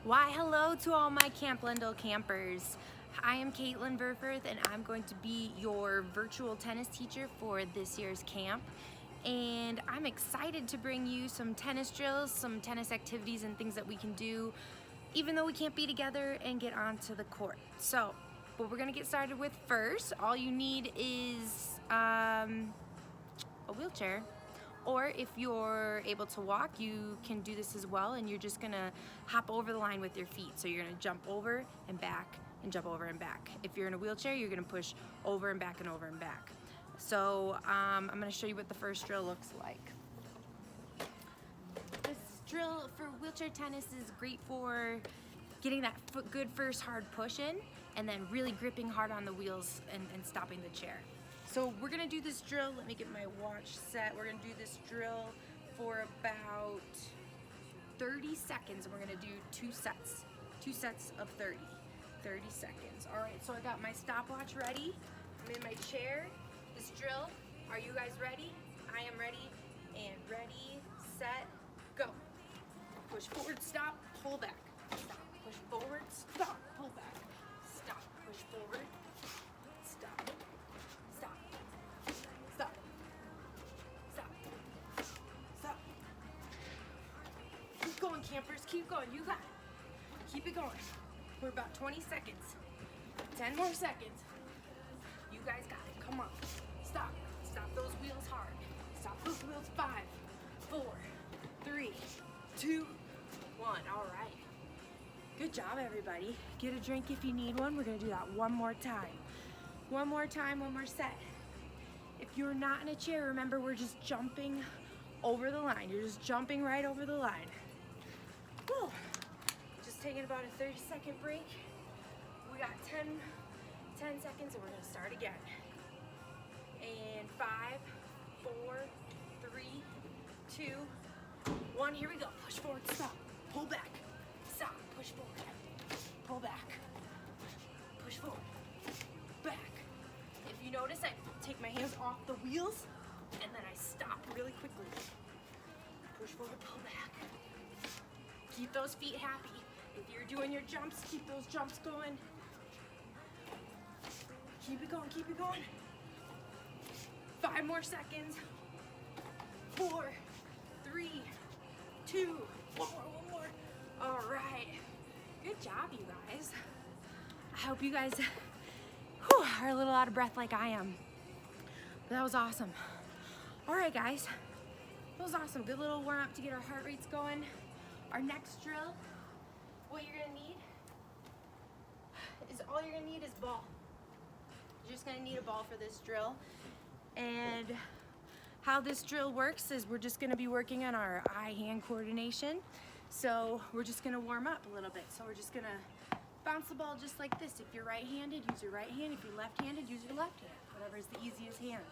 Why, hello to all my Camp Lendl campers. I am Caitlin Verfurth and I'm going to be your virtual tennis teacher for this year's camp. And I'm excited to bring you some tennis drills, some tennis activities and things that we can do even though we can't be together and get onto the court. So, what we're gonna get started with first, all you need is a wheelchair. Or if you're able to walk, you can do this as well, and you're just gonna hop over the line with your feet. So you're gonna jump over and back and jump over and back. If you're in a wheelchair, you're gonna push over and back and over and back. So I'm gonna show you what the first drill looks like. This drill for wheelchair tennis is great for getting that good first hard push in, and then really gripping hard on the wheels and stopping the chair. So we're gonna do this drill, let me get my watch set. We're gonna do this drill for about 30 seconds, and we're gonna do two sets of 30 seconds. All right, so I got my stopwatch ready. I'm in my chair. This drill, are you guys ready? I am ready, and ready, set, go. Push forward, stop, pull back. Stop, push forward, stop, pull back. Stop, push forward, stop. Stop. Stop. Stop. Stop. Keep going, campers. Keep going. You got it. Keep it going. We're about 20 seconds. 10 more seconds. You guys got it. Come on. Stop. Stop those wheels hard. Stop those wheels. 5, 4, 3, 2, 1. All right. Good job, everybody. Get a drink if you need one. We're going to do that one more time. One more time, one more set. If you're not in a chair, remember we're just jumping over the line. You're just jumping right over the line. Whew. Just taking about a 30-second break. We got 10 seconds and we're gonna start again. And 5, 4, 3, 2, 1, here we go. Push forward, stop, pull back, stop, push forward, pull back, push forward, back. If you notice, I take my hands off the wheels and then I stop really quickly. Push forward, pull back. Keep those feet happy. If you're doing your jumps, keep those jumps going. Keep it going, keep it going. 5 more seconds. 4, 3, 2, one more. All right. Good job, you guys. I hope you guys are a little out of breath like I am. But that was awesome. All right, guys. That was awesome. Good little warm up to get our heart rates going. Our next drill, what you're gonna need is ball. You're just gonna need a ball for this drill. And how this drill works is we're just gonna be working on our eye-hand coordination. So we're just gonna warm up a little bit. So we're just gonna bounce the ball just like this. If you're right-handed, use your right hand. If you're left-handed, use your left hand. Whatever is the easiest hand.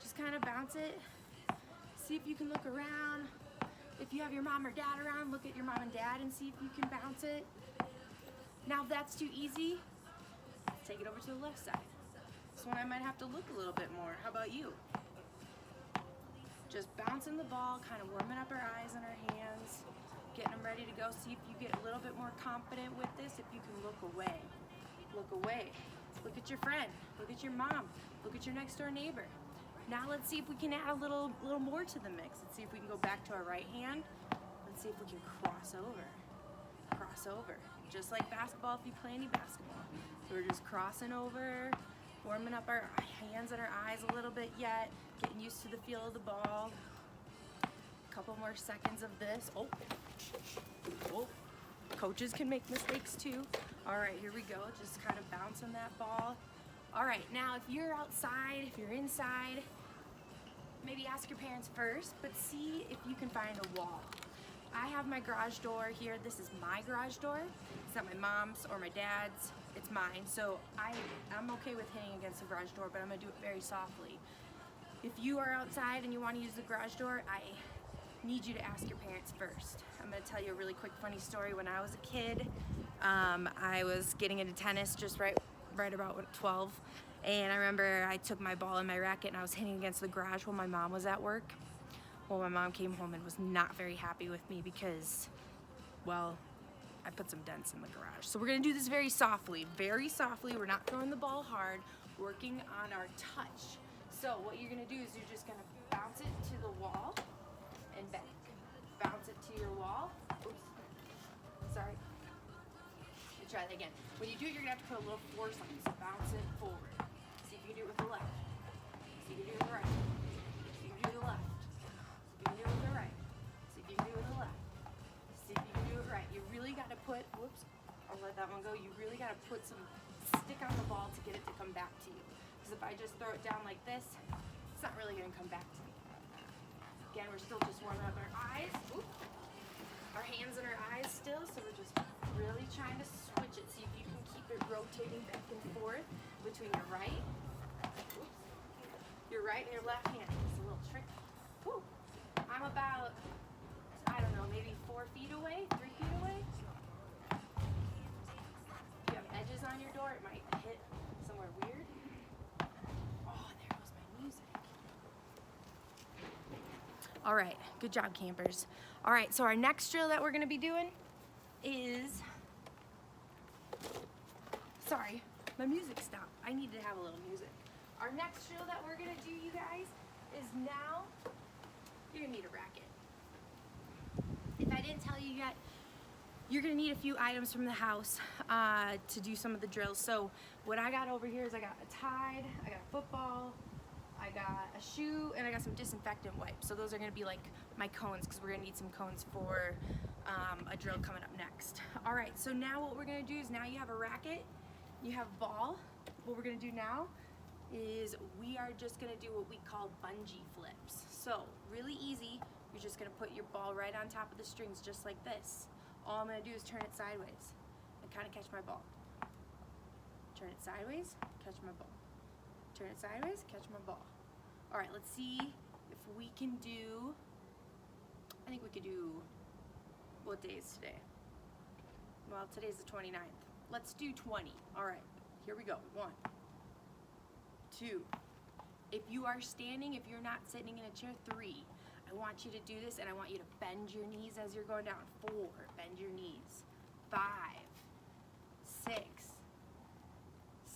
Just kind of bounce it. See if you can look around. If you have your mom or dad around, look at your mom and dad and see if you can bounce it. Now if that's too easy, take it over to the left side. This one I might have to look a little bit more. How about you? Just bouncing the ball, kind of warming up our eyes and our hands, getting them ready to go. See if you get a little bit more confident with this, if you can look away. Look away. Look at your friend. Look at your mom. Look at your next door neighbor. Now let's see if we can add a little more to the mix. Let's see if we can go back to our right hand. Let's see if we can cross over. Cross over. Just like basketball if you play any basketball. So we're just crossing over, warming up our hands and our eyes a little bit yet, getting used to the feel of the ball. A couple more seconds of this. Oh. Coaches can make mistakes too. All right, here we go. Just kind of bouncing that ball. All right, now if you're outside, if you're inside, maybe ask your parents first, but see if you can find a wall. I have my garage door here. This is my garage door. It's not my mom's or my dad's, it's mine. So I'm okay with hitting against the garage door, but I'm gonna do it very softly. If you are outside and you wanna use the garage door, I need you to ask your parents first. I'm gonna tell you a really quick funny story. When I was a kid, I was getting into tennis just right about 12, and I remember I took my ball and my racket and I was hitting against the garage while my mom was at work. Well, my mom came home and was not very happy with me because, well, I put some dents in the garage. So we're gonna do this very softly, very softly. We're not throwing the ball hard, working on our touch. So what you're gonna do is you're just gonna bounce it to the wall and back. Bounce it to your wall. Oops, sorry. Let's try that again. When you do it, you're gonna have to put a little force on it, so bounce it forward. See if you can do it with the left. See if you can do it with the right. See if you can do it with the left. See if you can do it with the right. See if you can do it with the left. See if you can do it right. You really gotta put, whoops, I'll let that one go. You really gotta put some stick on the ball to get it to come back to you. Because if I just throw it down like this, it's not really gonna come back to me. Again, we're still just warming up our eyes. Oop. Our hands and our eyes still, so we're just really trying to switch it. See if you can keep it rotating back and forth between your right, oops, your right and your left hand. It's a little trick. Woo. I'm about, I don't know, maybe 4 feet away, 3 feet away. If you have edges on your door, it might hit somewhere weird. Oh, there goes my music. All right, good job, campers. All right, so our next drill that we're gonna be doing is, sorry, my music stopped. I need to have a little music. Our next drill that we're gonna do, you guys, is now, you're gonna need a racket. If I didn't tell you yet, you're gonna need a few items from the house to do some of the drills. So what I got over here is I got a Tide, I got a football, I got a shoe, and I got some disinfectant wipes. So those are gonna be like my cones, because we're gonna need some cones for a drill coming up next. All right, so now what we're gonna do is, now you have a racket, you have a ball. What we're gonna do now is we are just gonna do what we call bungee flips. So really easy, you're just gonna put your ball right on top of the strings just like this. All I'm gonna do is turn it sideways and kind of catch my ball. Turn it sideways, catch my ball. Turn it sideways, catch my ball. All right, let's see if we can do, I think we could do, what day is today? Well, today's the 29th. Let's do 20. All right, here we go. 1, 2. If you are standing, if you're not sitting in a chair, 3. I want you to do this, and I want you to bend your knees as you're going down. 4, bend your knees. 5, 6,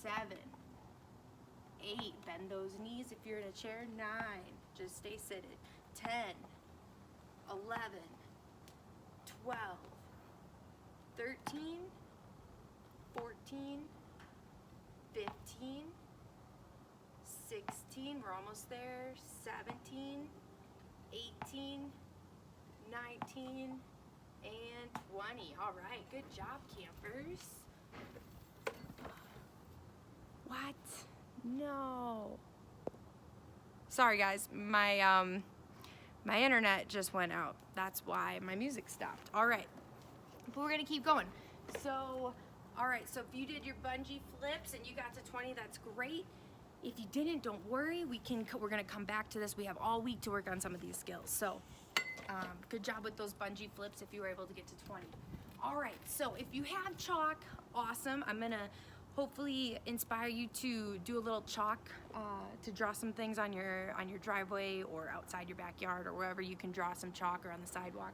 7, 8, bend those knees if you're in a chair. 9, just stay seated. 10, 11, 12, 13, 14, 15, 16, we're almost there, 17, 18, 19, and 20. All right, good job, campers. What? No. Sorry, guys, my internet just went out. That's why my music stopped. All right, but we're gonna keep going. So, all right, so if you did your bungee flips and you got to 20, that's great. If you didn't, don't worry. We're gonna come back to this. We have all week to work on some of these skills. So, good job with those bungee flips if you were able to get to 20. All right, so if you have chalk, awesome. I'm gonna hopefully inspire you to do a little chalk to draw some things on your driveway or outside your backyard or wherever you can draw some chalk, or on the sidewalk.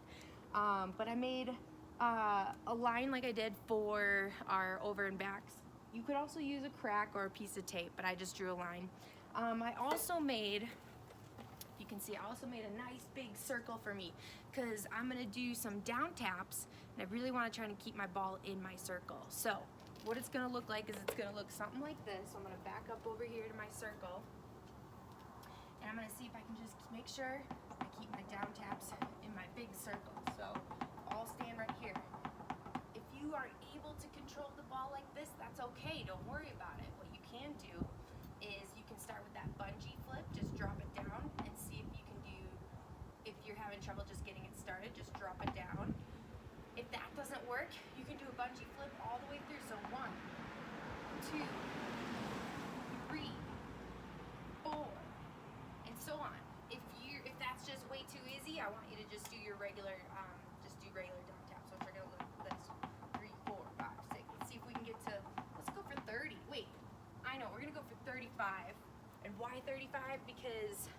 But I made a line like I did for our over and backs. You could also use a crack or a piece of tape, but I just drew a line. I also made, you can see, I also made a nice big circle for me, because I'm gonna do some down taps, and I really wanna try to keep my ball in my circle. So what it's gonna look like is it's gonna look something like this. So I'm gonna back up over here to my circle, and I'm gonna see if I can just make sure I keep my down taps in my big circle. So I'll stand right here. If you are able to control the ball like this, that's okay, don't worry about it. What you can do is you can start with that bungee flip, just drop it down and see if you can do, if you're having trouble just getting it started, just drop it down. If that doesn't work, you can do a bungee flip all the way through. So 1, 2, 3, 4, and so on. If that's just way too easy, I want you to just do your regular, regular down taps, which are gonna look like this. 3, 4, 5, 6. Let's see if we can get to, let's go for 30. Wait, I know, we're gonna go for 35. And why 35? Because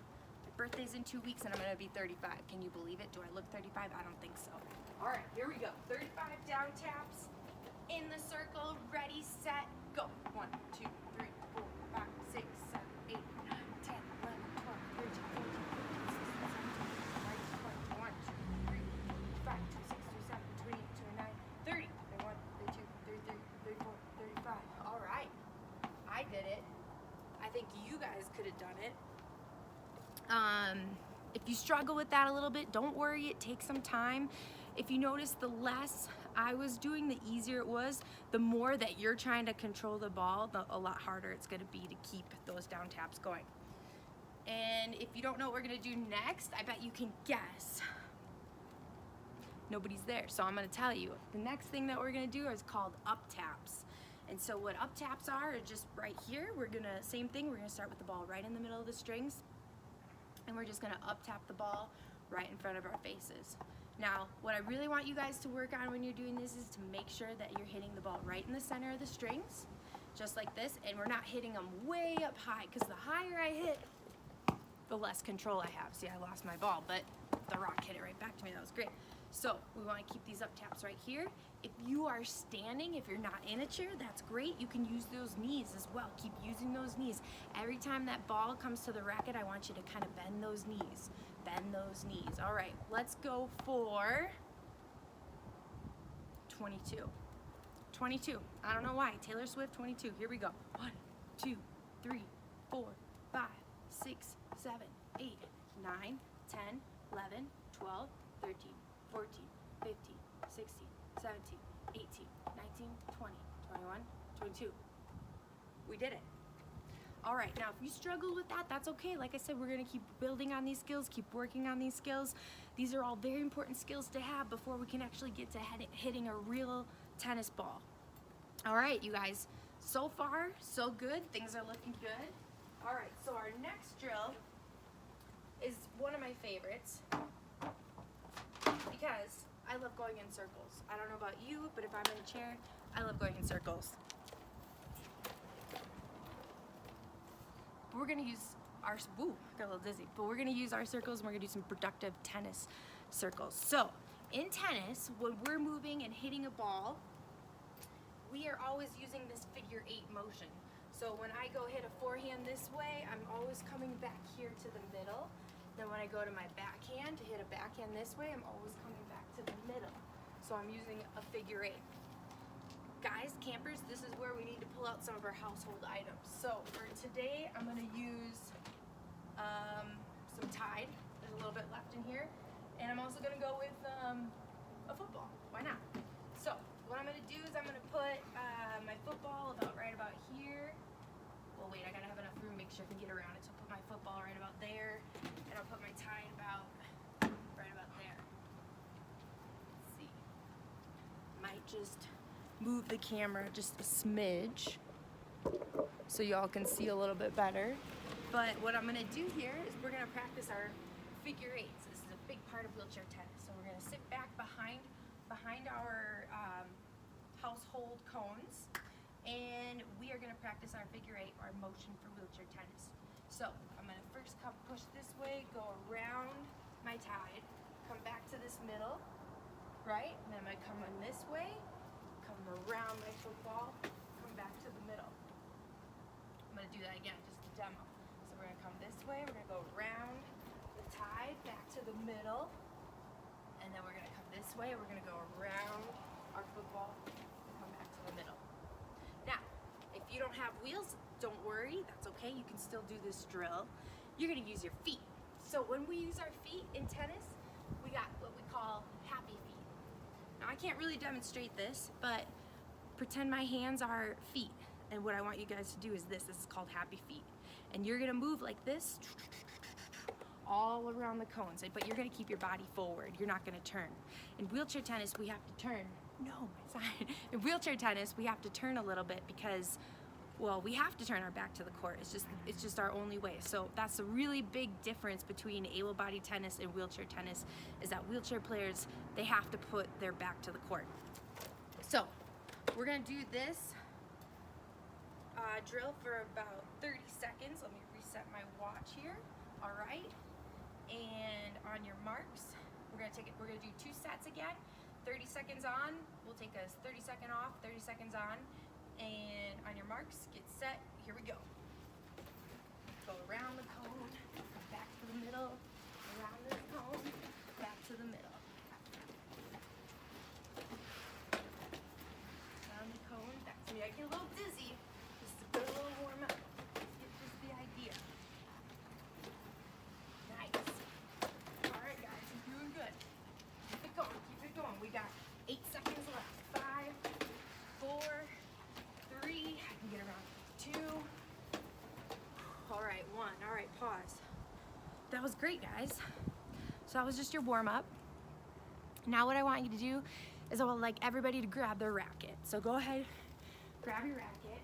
my birthday's in 2 weeks and I'm gonna be 35. Can you believe it? Do I look 35? I don't think so. All right, here we go. 35 down taps in the circle. Ready, set, go. 1, 2, 3, 4, 5, 6, 7, 8, 9, 10, 11, 12, 13, 14, 15, 16, 17, 18, 19, 20, 21, 2, 3, 5, 2, 6, 2, 7, 28, 29, 30, 31, 32, 33, 34, 35. All right, I did it. I think you guys could have done it. If you struggle with that a little bit, don't worry, it takes some time. If you notice, the less I was doing, the easier it was. The more that you're trying to control the ball, a lot harder it's gonna be to keep those down taps going. And if you don't know what we're gonna do next, I bet you can guess. Nobody's there, so I'm gonna tell you. The next thing that we're gonna do is called up taps. And so what up taps are just right here. We're gonna, same thing, we're gonna start with the ball right in the middle of the strings, and we're just gonna up tap the ball right in front of our faces. Now, what I really want you guys to work on when you're doing this is to make sure that you're hitting the ball right in the center of the strings, just like this, and we're not hitting them way up high, because the higher I hit, the less control I have. See, I lost my ball, but the rock hit it right back to me. That was great. So we want to keep these up taps right here. If you are standing, if you're not in a chair, that's great. You can use those knees as well. Keep using those knees. Every time that ball comes to the racket, I want you to kind of bend those knees. Bend those knees. All right, let's go for 22. 22. I don't know why. Taylor Swift, 22. Here we go. 1, 2, 3, 4, 5, 6, 7, 8, 9, 10, 11, 12, 13, 14, 15, 16, 17, 18, 19, 20, 21, 22. We did it. All right, now if you struggle with that, that's okay. Like I said, we're gonna keep building on these skills, keep working on these skills. These are all very important skills to have before we can actually get to hitting a real tennis ball. All right, you guys, so far, so good. Things are looking good. All right, so our next drill is one of my favorites because I love going in circles. I don't know about you, but if I'm in a chair, I love going in circles. We're gonna use our, got a little dizzy, but we're gonna use our circles and we're gonna do some productive tennis circles. So in tennis, when we're moving and hitting a ball, we are always using this figure-8 motion. So when I go hit a forehand this way, I'm always coming back here to the middle. Then when I go to my backhand to hit a backhand this way, I'm always coming back to the middle. So I'm using a figure-8. Guys, campers, this is where we need to pull out some of our household items. So for today, I'm gonna use some Tide. There's a little bit left in here. And I'm also gonna go with a football. Why not? So what I'm gonna do is I'm gonna put my football right about here. Well, wait, I gotta have enough room, make sure I can get around it. So I'll put my football right about there, and I'll put my Tide right about there. Let's see. Might just move the camera just a smidge so y'all can see a little bit better. But what I'm gonna do here is we're gonna practice our figure-8s. This is a big part of wheelchair tennis. So we're gonna sit back behind our household cones, and we are gonna practice our figure-8, our motion for wheelchair tennis. So I'm gonna first push this way, go around my Tide, come back to this middle, right? And then I'm gonna come in this way, come around my football, come back to the middle. I'm gonna do that again, just a demo. So we're gonna come this way, we're gonna go around the Tide, back to the middle, and then we're gonna come this way, we're gonna go around our football, and come back to the middle. Now, if you don't have wheels, don't worry, that's okay, you can still do this drill. You're gonna use your feet. So when we use our feet in tennis, we got what we call happy feet. Now I can't really demonstrate this, but pretend my hands are feet. And what I want you guys to do is this is called happy feet. And you're gonna move like this all around the cones, but you're gonna keep your body forward. You're not gonna turn. In wheelchair tennis, we have to turn. No, my side. In wheelchair tennis, we have to turn a little bit because, well, we have to turn our back to the court. It's just our only way. So that's a really big difference between able-bodied tennis and wheelchair tennis, is that wheelchair players, they have to put their back to the court. So we're gonna do this drill for about 30 seconds. Let me reset my watch here. All right. And on your marks, we're gonna do 2 sets again. 30 seconds on, we'll take a 30-second off, 30 seconds on, and on your marks, get set, here we go. Go around the cone, back to the middle, around the cone, back to the middle. Around the cone, back to me. I get a little dizzy, just a good little warm up. Get just the idea. Nice. All right, guys, you're doing good. Keep it going, keep it going. We got 8 seconds left. 5, 4, 3. I can get around 2. All right, 1. All right, pause. That was great, guys. So that was just your warm-up. Now what I want you to do is I would like everybody to grab their racket. So go ahead, grab your racket.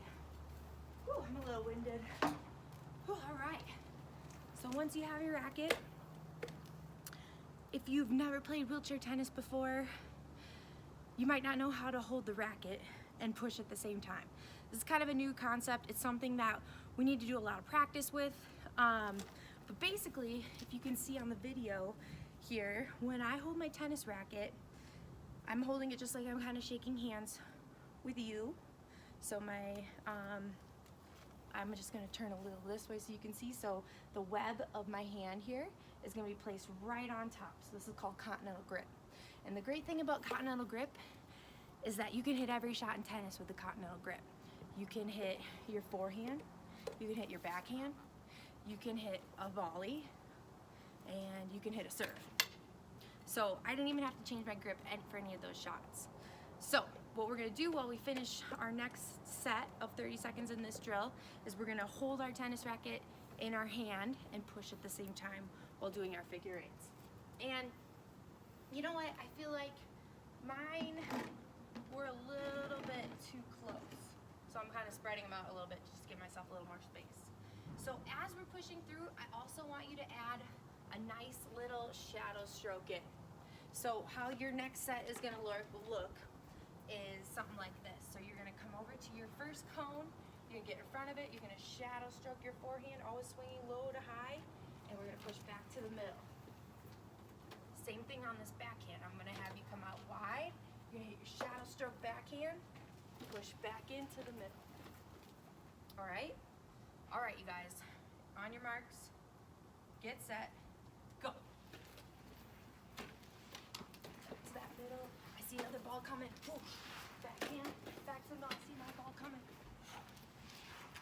Whew, I'm a little winded. Whew, all right. So once you have your racket, if you've never played wheelchair tennis before, you might not know how to hold the racket and push at the same time. This is kind of a new concept. It's something that we need to do a lot of practice with. But basically, if you can see on the video here, when I hold my tennis racket, I'm holding it just like I'm kind of shaking hands with you. So I'm just gonna turn a little this way so you can see. So the web of my hand here is gonna be placed right on top. So this is called continental grip. And the great thing about continental grip is that you can hit every shot in tennis with the continental grip. You can hit your forehand, you can hit your backhand, you can hit a volley, and you can hit a serve. So I didn't even have to change my grip for any of those shots. So what we're gonna do while we finish our next set of 30 seconds in this drill is we're gonna hold our tennis racket in our hand and push at the same time while doing our figure eights. And you know what, I feel like mine were a little bit too close. So I'm kind of spreading them out a little bit just to give myself a little more space. So as we're pushing through, I also want you to add a nice little shadow stroke in. So how your next set is gonna look is something like this. So you're gonna come over to your first cone, you're gonna get in front of it, you're gonna shadow stroke your forehand, always swinging low to high, and we're gonna push back to the middle. Same thing on this backhand. I'm gonna have you come out wide, you're gonna hit your shadow stroke backhand, push back into the middle. All right? All right, you guys, on your marks, get set, go. Back to that middle. I see another ball coming. Woo. Backhand, back to the middle. I see another ball coming.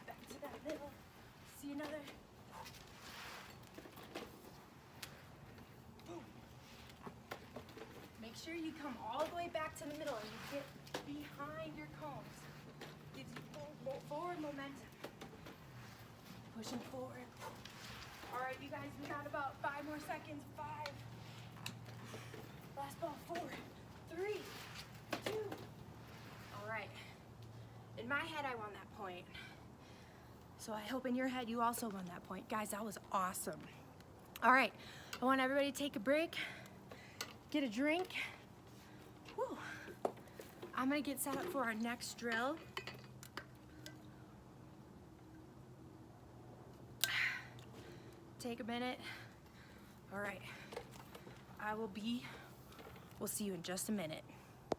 Back to that middle. See another. Boom. Make sure you come all the way back to the middle and you get behind your cones. Gives you forward momentum. Pushing forward. All right, you guys, we got about 5 more seconds. 5. Last ball, 4, 3, 2. All right. In my head, I won that point. So I hope in your head you also won that point. Guys, that was awesome. All right, I want everybody to take a break, get a drink. Woo. I'm gonna get set up for our next drill. Take a minute. All right, we'll see you in just a minute.